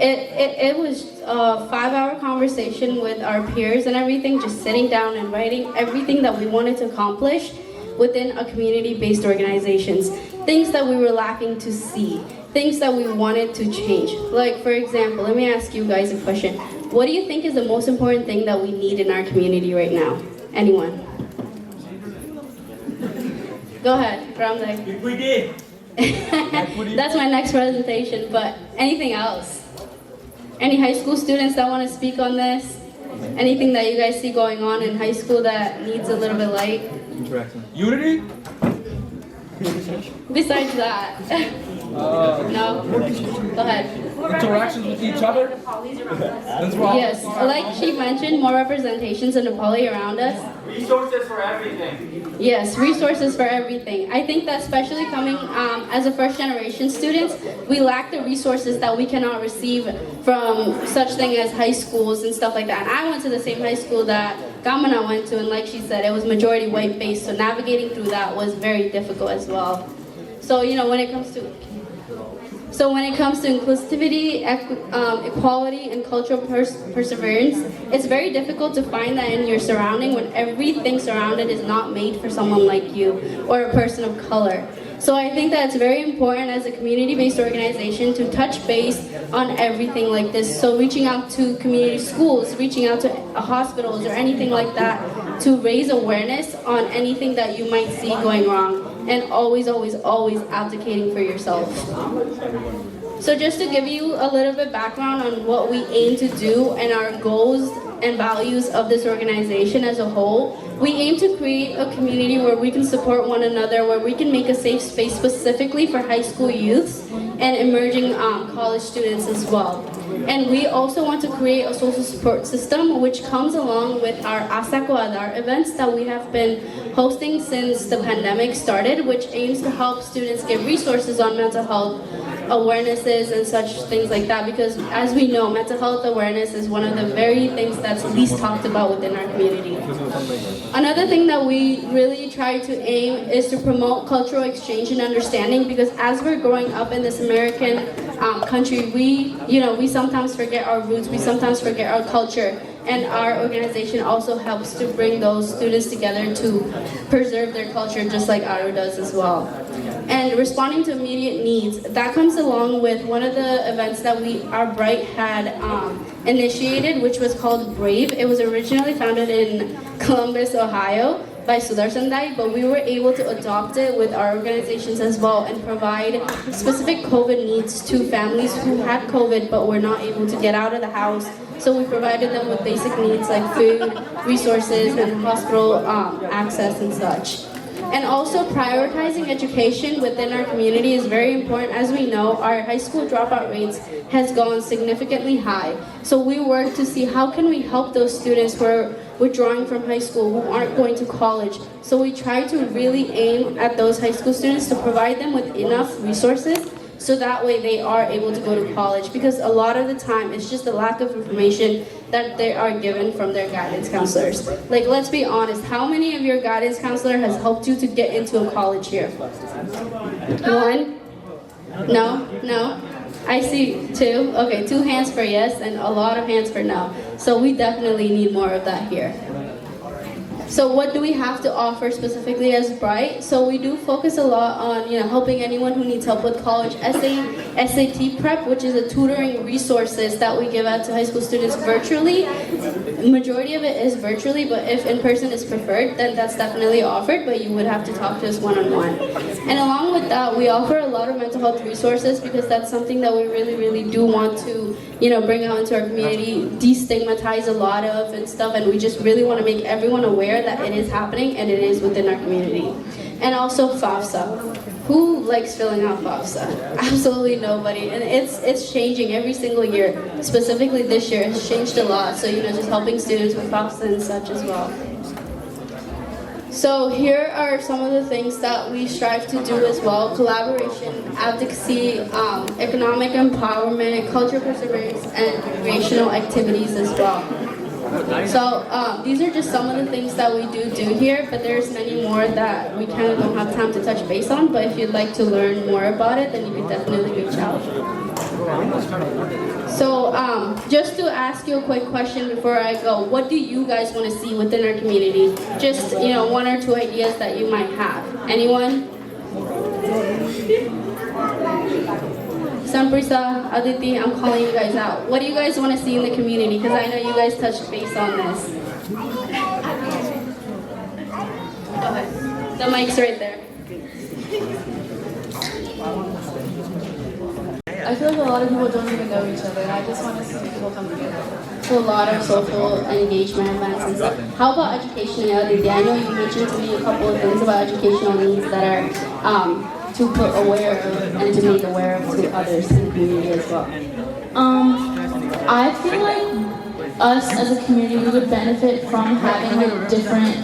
It was a 5-hour conversation with our peers and everything, just sitting down and writing everything that we wanted to accomplish within a community-based organizations, things that we were lacking to see. things that we wanted to change. Like, for example, let me ask you guys a question. What do you think is the most important thing that we need in our community right now? Anyone? Go ahead, Ramdek. Equity. That's my next presentation, but anything else? Any high school students that want to speak on this? Anything that you guys see going on in high school that needs a little bit light? Unity. Besides that? No? Go ahead. Interactions with each other. Yes, like she mentioned, more representations of Nepali around us. Resources for everything. Yes, resources for everything. I think that especially coming as a first generation students, we lack the resources that we cannot receive from such thing as high schools and stuff like that. And I went to the same high school that Gamana went to, and like she said, it was majority white based, so navigating through that was very difficult as well. So, you know, when it comes to inclusivity, equality, and cultural perseverance, it's very difficult to find that in your surrounding when everything surrounded is not made for someone like you or a person of color. So I think that it's very important as a community-based organization to touch base on everything like this. So reaching out to community schools, reaching out to hospitals or anything like that to raise awareness on anything that you might see going wrong. And always, always, always advocating for yourself. So just to give you a little bit background on what we aim to do and our goals and values of this organization as a whole, we aim to create a community where we can support one another, where we can make a safe space specifically for high school youths and emerging college students as well. And we also want to create a social support system which comes along with our Asako Adar events that we have been hosting since the pandemic started, which aims to help students get resources on mental health awarenesses and such things like that, because as we know, mental health awareness is one of the very things that's least talked about within our community. Another thing that we really try to aim is to promote cultural exchange and understanding, because as we're growing up in this American country, we sometimes forget our roots, we sometimes forget our culture, and our organization also helps to bring those students together to preserve their culture, just like ARU does as well. And responding to immediate needs, that comes along with one of the events that our Bright had initiated, which was called Brave. It was originally founded in Columbus, Ohio by Sudarshan Dai, but we were able to adopt it with our organizations as well and provide specific COVID needs to families who had COVID but were not able to get out of the house. So we provided them with basic needs like food, resources, and hospital access and such. And also prioritizing education within our community is very important. As we know, our high school dropout rates has gone significantly high. So we work to see how can we help those students who are withdrawing from high school, who aren't going to college. So we try to really aim at those high school students to provide them with enough resources so that way they are able to go to college, because a lot of the time it's just the lack of information that they are given from their guidance counselors. Like, let's be honest, how many of your guidance counselor has helped you to get into a college here? One? No? No? I see two. Okay, 2 hands for yes and a lot of hands for no. So we definitely need more of that here. So what do we have to offer specifically as Bright? So we do focus a lot on helping anyone who needs help with college essay, SAT prep, which is a tutoring resources that we give out to high school students virtually. Majority of it is virtually, but if in person is preferred, then that's definitely offered, but you would have to talk to us one-on-one. And along with that, we offer a lot of mental health resources because that's something that we really, really do want to bring out into our community, destigmatize a lot of and stuff, and we just really want to make everyone aware that it is happening and it is within our community. And also FAFSA. Who likes filling out FAFSA? Absolutely nobody. And it's changing every single year. Specifically this year, it's changed a lot. So just helping students with FAFSA and such as well. So here are some of the things that we strive to do as well: collaboration, advocacy, economic empowerment, cultural perseverance, and recreational activities as well. So these are just some of the things that we do here, but there's many more that we kind of don't have time to touch base on, but if you'd like to learn more about it, then you can definitely reach out. So just to ask you a quick question before I go, what do you guys want to see within our community? Just 1 or 2 ideas that you might have. Anyone? Samprisa, Aditi, I'm calling you guys out. What do you guys want to see in the community? Because I know you guys touched base on this. Go ahead. The mic's right there. I feel like a lot of people don't even know each other, and I just want to see people come together. So a lot of social engagement events and stuff. How about education, Aditi? I know you mentioned to me a couple of things about educational needs that are to put aware of and to make aware of to others in the community as well. I feel like us as a community, we would benefit from having like different,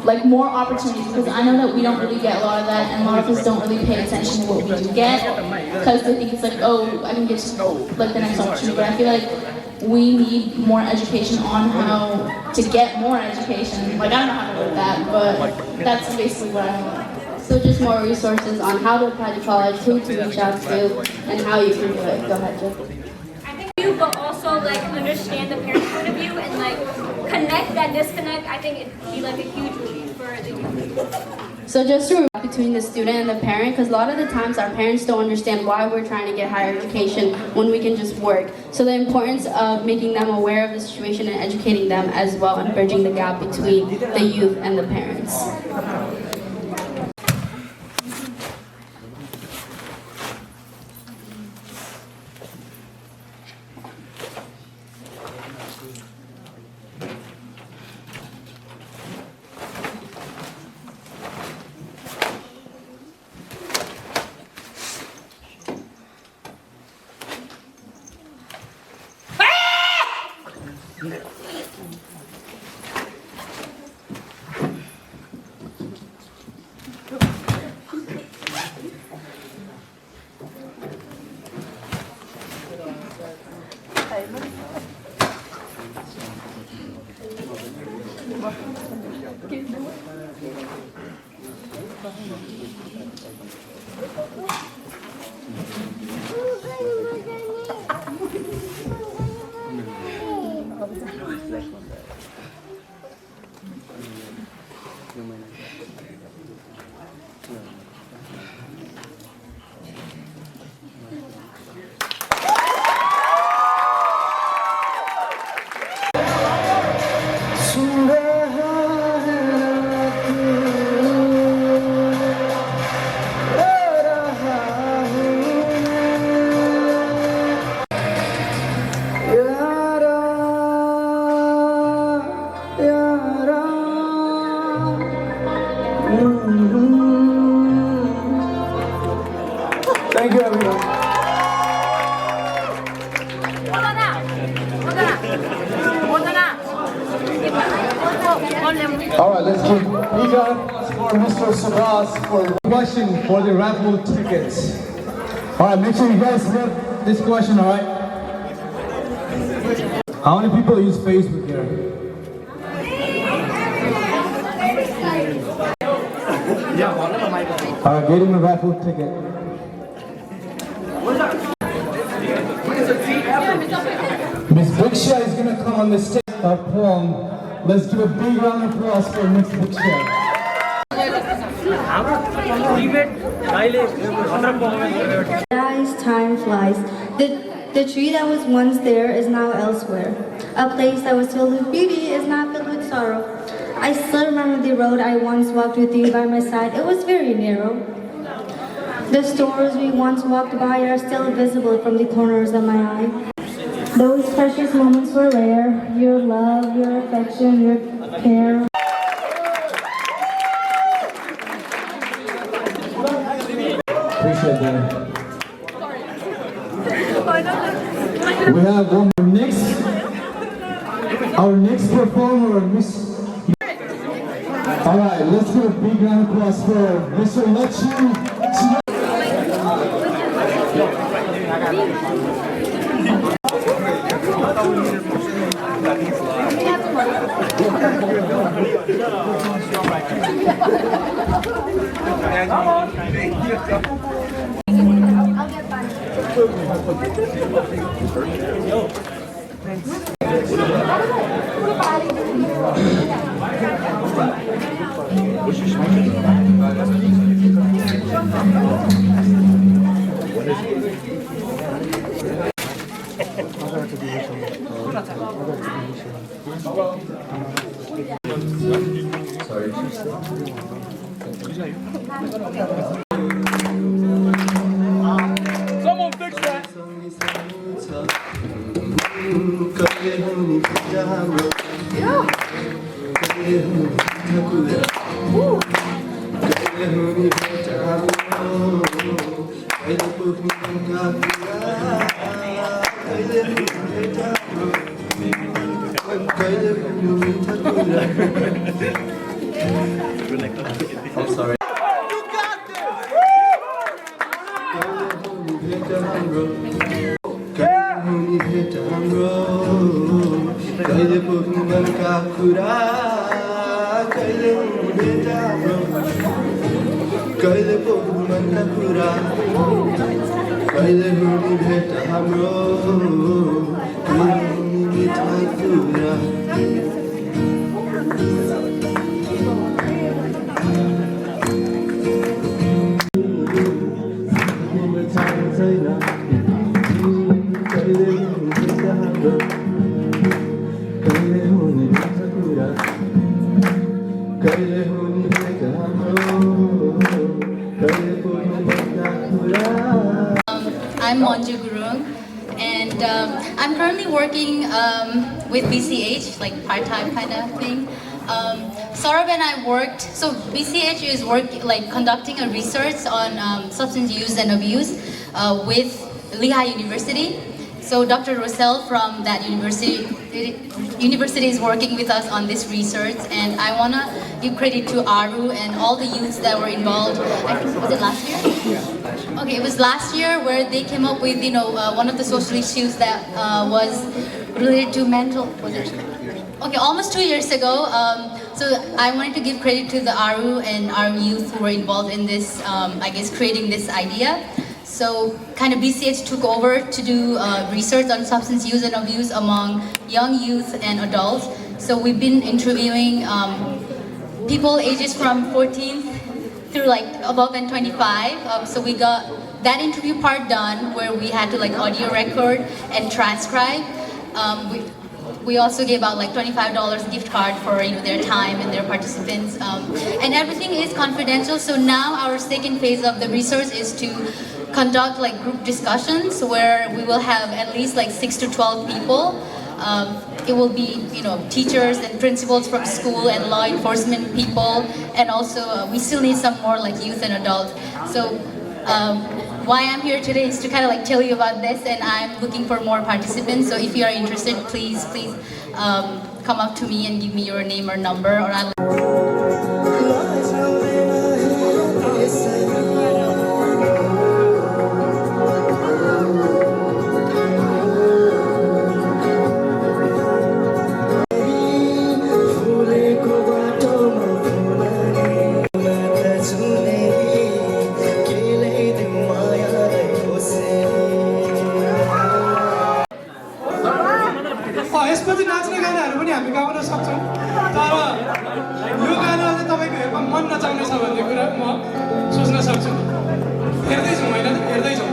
like more opportunities, because I know that we don't really get a lot of that, and a lot of us don't really pay attention to what we do get, because they think it's like, oh, I can get to like the next opportunity. But I feel like we need more education on how to get more education. Like, I don't know how to do that, but that's basically what I want. So just more resources on how to apply to college, who to reach out to, and how you can do it. Go ahead, Jill. But also like understand the parent point of view and like connect that disconnect. I think it'd be like a huge relief for the youth. So just to between the student and the parent, because a lot of the times our parents don't understand why we're trying to get higher education when we can just work. So the importance of making them aware of the situation and educating them as well, and bridging the gap between the youth and the parents. Thank you, everyone. All right, let's give big up for Mr. Sabas for the question for the raffle tickets. All right, make sure you guys get this question, all right? How many people use Facebook here? All right, get him a raffle ticket. Miss Briksha is going to come on the stage with our poem. Let's give a big round of applause for Miss Briksha. As time flies, the tree that was once there is now elsewhere. A place that was filled with beauty is now filled with sorrow. I still remember the road I once walked with you by my side. It was very narrow. The stores we once walked by are still visible from the corners of my eye. Those precious moments were rare. Your love, your affection, your care. Appreciate that. We have our next performer, Miss. All right, let's give a big round of applause for Mr. Lechu. Sorry. Someone fix that. I'm sorry. I'm Monju Gurung, and I'm currently working with BCH, like part-time kind of thing. Saurabh and I worked, so BCH is conducting a research on substance use and abuse with Lehigh University. So Dr. Rosell from that university is working with us on this research, and I want to give credit to Aru and all the youths that were involved. I think, was it last year? Yeah. Okay, it was last year where they came up with, one of the social issues that was related to mental, was it? Okay, almost 2 years ago. So I wanted to give credit to the Aru and our youth who were involved in this, creating this idea. So kind of BCH took over to do research on substance use and abuse among young youth and adults. So we've been interviewing people ages from 14 through above and 25. So we got that interview part done where we had to audio record and transcribe. We also gave out $25 gift card for their time and their participants. And everything is confidential. So now our second phase of the research is to conduct group discussions where we will have at least 6 to 12 people. It will be teachers and principals from school and law enforcement people, and also we still need some more youth and adults. So why I'm here today is to kind of tell you about this, and I'm looking for more participants. So if you are interested, please come up to me and give me your name or number, or I'll यसपछि नाच्ने गानाहरू पनि हामी gown सक्छौँ, तर यो गाना चाहिँ तपाईँको हेर्न मन नचाउने छ भन्ने कुरा म सोच्न सक्छु। हेर्दैछौँ होइन, हेर्दैछौँ।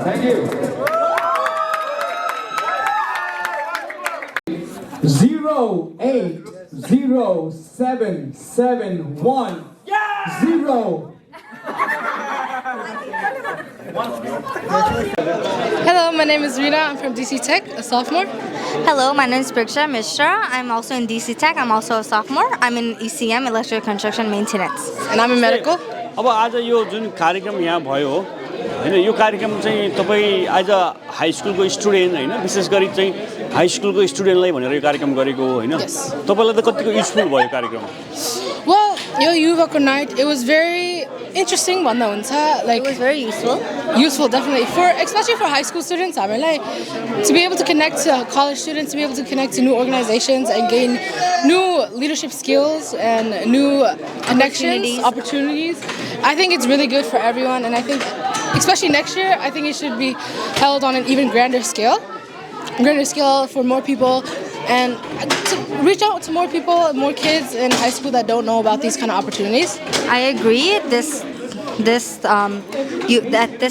Thank you. 0807771 0. Hello, my name is Rina. I'm from DC Tech, a sophomore. Hello, my name is Priksha Mishra. I'm also in DC Tech. I'm also a sophomore. I'm in ECM, Electrical Construction Maintenance. And I'm in medical. अब आज यो जुन कार्यक्रम यहाँ भयो हैन, यो कार्यक्रम चाहिँ तपाई आज high स्कुलको स्टुडेन्ट हैन, विशेष गरी चाहिँ हाई स्कुलको स्टुडेन्टलाई भनेर यो कार्यक्रम गरेको हो हैन, तपाईलाई त कतिको युजफुल भयो कार्यक्रम? Well, your Yuvaka night, it was very interesting भन्दा हुन्छ like it was very useful definitely especially for high school students to be able to connect to college students, to be able to connect to new organizations and gain new leadership skills and new connections, opportunities. I think it's really good for everyone, and I think especially next year I think it should be held on an even grander scale for more people and to reach out to more people, more kids in high school that don't know about these kind of opportunities. I agree. This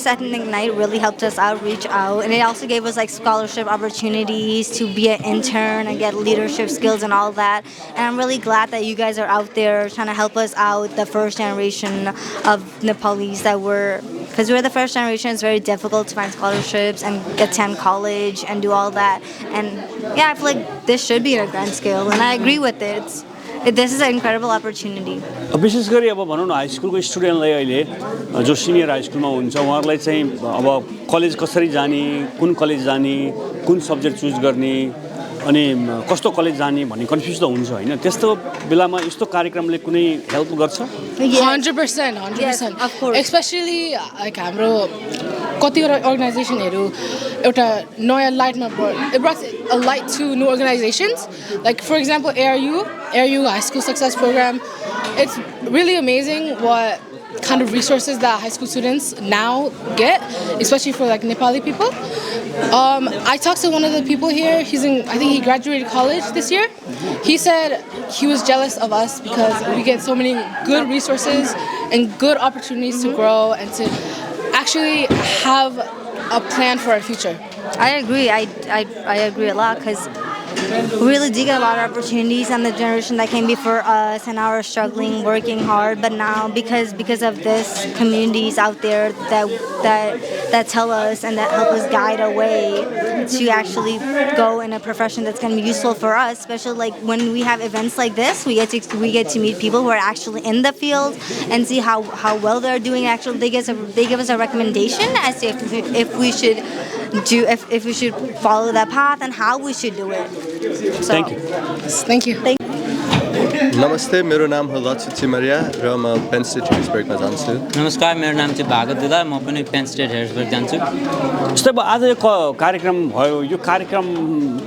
ethnic night really helped us reach out, and it also gave us like scholarship opportunities to be an intern and get leadership skills and all that. And I'm really glad that you guys are out there trying to help us out, the first generation of Nepalis because we're the first generation. It's very difficult to find scholarships and attend college and do all that. And yeah, I feel like this should be at a grand scale, and I agree with it. This is an incredible opportunity. विशेष गरी अब भनौँ न high स्कुलको स्टुडेन्टलाई अहिले जो senior high स्कुलमा हुन्छ उहाँहरूलाई चाहिँ अब कलेज कसरी जाने, कुन कलेज जाने, कुन सब्जेक्ट चुज गर्ने अनि कस्तो कलेज जाने भन्ने कन्फ्युज त हुन्छ हैन त्यस्तो बेलामा यस्तो कार्यक्रमले कुनै हेल्प गर्छ 100% of course, especially like हाम्रो कतिवटा अर्गनाइजेसनहरु एउटा नयाँ लाइटमा it brought a light to new organizations, like for example ARU High School Success Program. It's really amazing what kind of resources that high school students now get, especially for like Nepali people. I talked to one of the people here. I think he graduated college this year. He said he was jealous of us because we get so many good resources and good opportunities to grow and to actually have a plan for our future. I agree. I agree a lot because we really did get a lot of opportunities, and the generation that came before us and now are struggling, working hard. But now, because of this, communities out there that tell us and that help us guide our way to actually go in a profession that's going to be useful for us. Especially like when we have events like this, we get to meet people who are actually in the field and see how well they're doing. Actually, they give us a recommendation as to if we should follow that path and how we should do it. So, Thank you. नमस्ते मेरो नाम हो लक्ष्य चिमरिया र म Penn State हेरिसबर्गमा जान्छु नमस्कार मेरो नाम चाहिँ भागत दुला म पनि पेन स्टेट हेरिसबर्ग जान्छु जस्तै अब आज यो कार्यक्रम भयो यो कार्यक्रम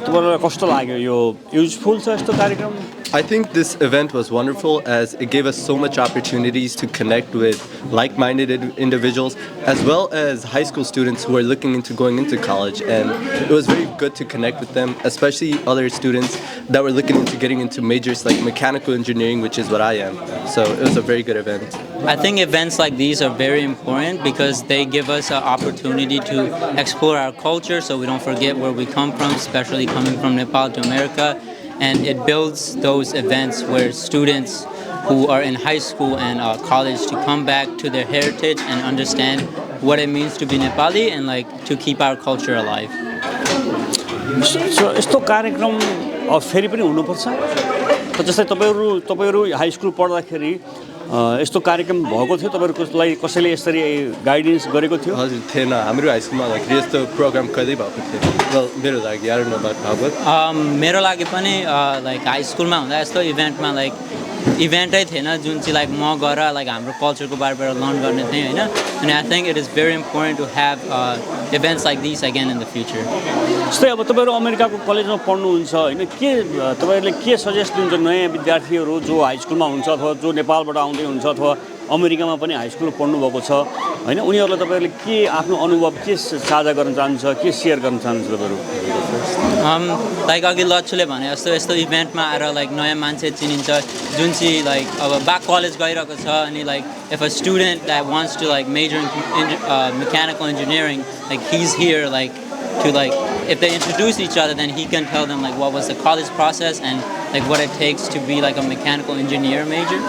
तपाईलाई कस्तो लाग्यो यो युजफुल छ यस्तो कार्यक्रम I think this event was wonderful as it gave us so much opportunities to connect with like-minded individuals as well as high school students who are looking into going into college, and it was very good to connect with them, especially other students that were looking into getting into majors like mechanical engineering, which is what I am. So it was a very good event. I think events like these are very important because they give us an opportunity to explore our culture so we don't forget where we come from, especially coming from Nepal to America. And it builds those events where students who are in high school and college to come back to their heritage and understand what it means to be Nepali and like to keep our culture alive. So यस्तो कार्यक्रम फेरि पनि हुनुपर्छ जस्तै तपाईहरु high school पढ्दाखेरि यस्तो कार्यक्रम भएको थियो तपाईहरुको लागि कसैले यसरी गाइडेन्स गरेको थियो हजुर थिएन हाम्रो हाई स्कुलमा लागि यस्तो प्रोग्राम कहिले भएको थियो मेरो लागि I don't know about Bhagat मेरो लागि पनि लाइक हाई स्कुलमा हुँदा यस्तो इभेन्टमा लाइक इभेन्टै थिएन जुन चाहिँ लाइक म गएर लाइक हाम्रो कल्चरको बारेमा लर्न गर्ने थिएँ हैन अनि I think it is very important to have events like these again in the future. जस्तै अब तपाईहरु अमेरिकाको कलेजमा पढ्नुहुन्छ हैन के तपाईहरुले के सजेस्ट दिनुहुन्छ नयाँ विद्यार्थीहरु जो हाई स्कुलमा हुन्छ अथवा जो नेपालबाट आउँदै हुन्छ अथवा अमेरिकामा पनि हाई स्कुल पढ्नु भएको छ हैन उनीहरुलाई तपाईहरुले के आफ्नो अनुभव के साझा गर्न चाहनुहुन्छ के शेयर गर्न चाहनुहुन्छ तपाईहरु लाइक अघि लच्छुले भने जस्तो यस्तो इभेन्टमा आएर लाइक नयाँ मान्छे चिनिन्छ जुन चाहिँ लाइक अब ब्याक कलेज गइरहेको छ अनि like if a student that wants to like major in mechanical engineering, like he's here like to like if they introduce each other then he can tell them like what was the college process and like what it takes to be like a mechanical engineer major.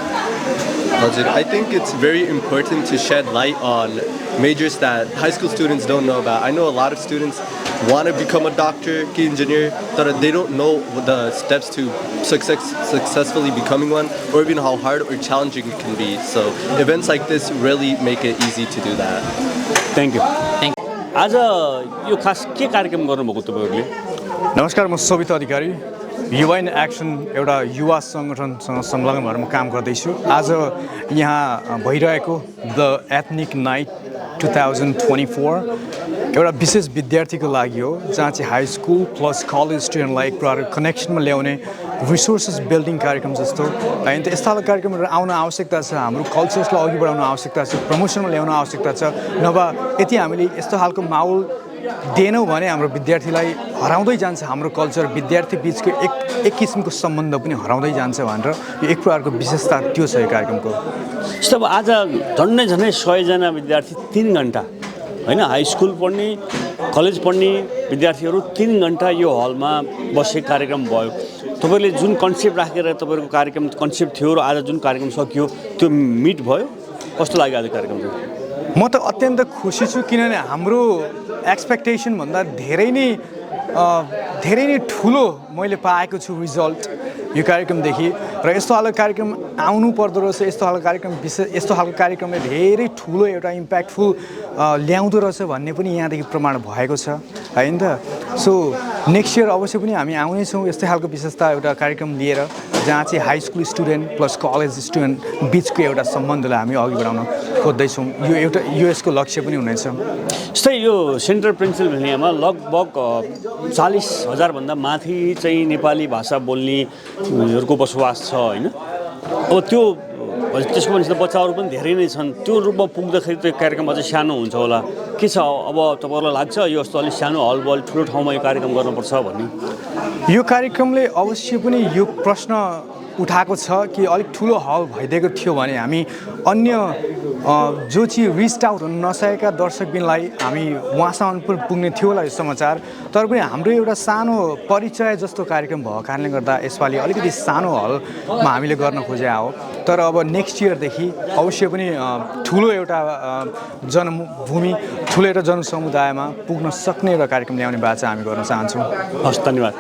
I think it's very important to shed light on majors that high school students don't know about. I know a lot of students want to become a doctor, engineer, but they don't know the steps to successfully becoming one, or even how hard or challenging it can be. So events like this really make it easy to do that. Thank you. Thank you. आज यो खास के कार्यक्रम गर्नुभएको तपाईहरुले नमस्कार म सविता अधिकारी युवा इन एक्सन एउटा युवा सङ्गठनसँग संलग्न भएर म काम गर्दैछु। आज यहाँ भइरहेको द एथनिक नाइट 2024 एउटा विशेष विद्यार्थीको लागि हो, जहाँ चाहिँ हाई स्कुल प्लस कलेज स्टुडेन्टलाई एक प्रकार कनेक्सनमा ल्याउने रिसोर्सेस बिल्डिङ कार्यक्रम जस्तो होइन। यस्ता खालको कार्यक्रमहरू आउन आवश्यकता छ। हाम्रो कल्चर्सलाई अघि बढाउन आवश्यकता छ, प्रमोसनमा ल्याउन आवश्यकता छ। नभए यति हामीले यस्तो खालको माहौल दिएनौँ भने हाम्रो विद्यार्थीलाई हराउँदै जान्छ, हाम्रो कल्चर विद्यार्थी बिचको एक किसिमको सम्बन्ध पनि हराउँदै जान्छ भनेर यो एक प्रकारको विशेषता त्यो छ यो कार्यक्रमको। जस्तो अब आज झन्डै 100जना विद्यार्थी 3 घन्टा होइन, हाई स्कुल पढ्ने कलेज पढ्ने विद्यार्थीहरू 3 घन्टा यो हलमा बसेको कार्यक्रम भयो। तपाईँले जुन कन्सेप्ट राखेर तपाईँहरूको कार्यक्रम कन्सेप्ट थियो र आज जुन कार्यक्रम सकियो त्यो मिट भयो, कस्तो लाग्यो आज कार्यक्रम? म त अत्यन्त खुसी छु, किनभने हाम्रो एक्सपेक्टेसनभन्दा धेरै नै ठुलो मैले पाएको छु रिजल्ट यो कार्यक्रमदेखि। र यस्तो खालको कार्यक्रम आउनु पर्दो रहेछ, यस्तो खालको कार्यक्रमले धेरै ठुलो एउटा इम्प्याक्टफुल ल्याउँदो रहेछ भन्ने पनि यहाँदेखि प्रमाण भएको छ होइन त। सो नेक्स्ट इयर अवश्य पनि हामी आउनेछौँ यस्तै खालको विशेषता एउटा कार्यक्रम लिएर, जहाँ चाहिँ high school student plus college student बिचको एउटा सम्बन्धलाई हामी अघि बढाउन खोज्दैछौँ। यो एउटा यसको लक्ष्य पनि हुनेछ। जस्तै यो सेन्ट्रल पेन्सिल्भेनियामा लगभग 40,000 भन्दा माथि चाहिँ नेपाली भाषा बोल्नेहरूको बसोबास छ होइन। अब त्यो त्यसको मान्छे त बच्चाहरू पनि धेरै नै छन्, त्यो रूपमा पुग्दाखेरि त्यो कार्यक्रम अझै सानो हुन्छ होला के छ? अब तपाईँहरूलाई लाग्छ यो जस्तो अलिक सानो हल बल ठुलो ठाउँमा यो कार्यक्रम गर्नुपर्छ भन्ने? यो कार्यक्रमले अवश्य पनि यो प्रश्न उठाएको छ कि अलिक ठुलो हल भइदिएको थियो भने हामी अन्य जो चाहिँ रिच्ड आउट हुन नसकेका दर्शकबिनलाई हामी उहाँसम्म पनि पुग्ने थियो होला यो समाचार। तर पनि हाम्रो एउटा सानो परिचय जस्तो कार्यक्रम भएको कारणले गर्दा यसपालि अलिकति सानो हलमा हामीले गर्न खोजे हो। तर अब नेक्स्ट इयरदेखि अवश्य पनि ठुलो एउटा जनभूमि, ठुलो एउटा जनसमुदायमा पुग्न सक्ने एउटा कार्यक्रम ल्याउने बाचा हामी गर्न चाहन्छौँ। हस्, धन्यवाद।